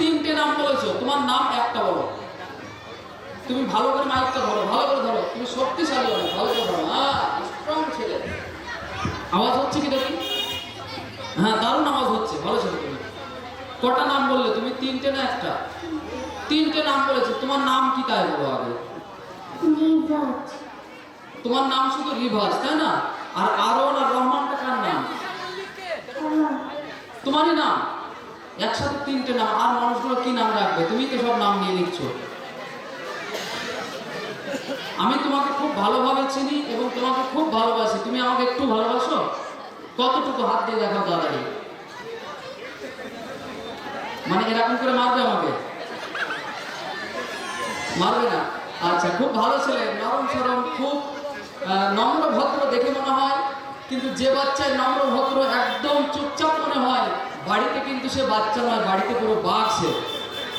তিনটে নাম বলেছো, তোমার নাম একটা বলো। তুমি ভালো করে মাইকটা ধরো, ভালো করে ধরো, তুমি শক্তিশালী হবে, ভালো করে ধরো। হ্যাঁ, স্ট্রং ছেলে। আওয়াজ হচ্ছে কি দেখি? হ্যাঁ, দারুণ আওয়াজ হচ্ছে, ভালো ছেলে তুমি। কটা নাম বললে তুমি? তিনটে না একটা? তিনটে নাম বলেছো। তোমার নাম কি তাই বলো আগে। রিভাজ। তোমার নাম শুধু রিভাজ, তাই না? আর আরন আর রহমানটা কার নাম? তোমারই নাম। একসাথে তিনটে নাম। আর মানুষগুলো কি নাম রাখবে? তুমি তো সব নাম নিয়ে নিচ্ছ। আমি তোমাকে খুব ভালোভাবে চিনি এবং তোমাকে খুব ভালোবাসি। তুমি আমাকে একটু ভালোবাসো? কতটুকু? হাত দিয়ে দেখাও তাড়াতাড়ি। মানে এরকম করে মারবে আমাকে? মারবে না? আচ্ছা, খুব ভালো ছেলে, নরম সরম, খুব নম্র ভদ্র দেখে মনে হয়। কিন্তু যে বাচ্চায় নম্র ভদ্র একদম চুপচাপ মনে হয়, বাড়িতে কিন্তু সে বাচ্চা নয়, বাড়িতে পুরো বাঘ সে।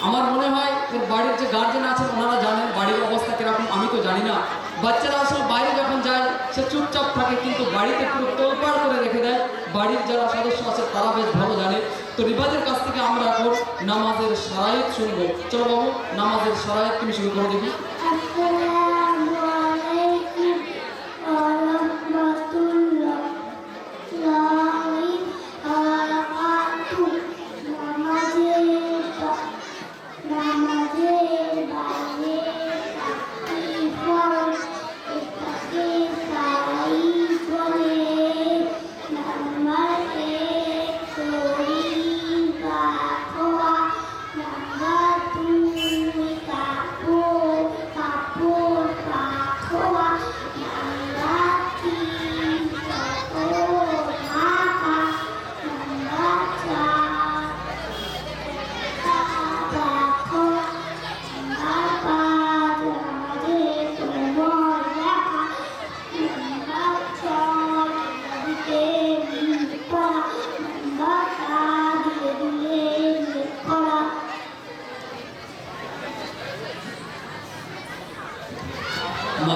আমার মনে হয় ওর বাড়ির যে গার্জেন আছেন ওনারা জানেন বাড়ির অবস্থা কিরকম, আমি তো জানি না। বাচ্চারা আসলে বাইরে যখন যায় সে চুপচাপ থাকে, কিন্তু বাড়িতে পুরো তোলপাড় করে রেখে দেয়। বাড়ির যারা সদস্য আছে তারা বেশ ভালো জানে। তো রিবাজের কাছ থেকে আমরা এখন নামাজের শারাইত শুনবো। চলো বাবু, নামাজের শারাইত তুমি শুরু করে দেখি।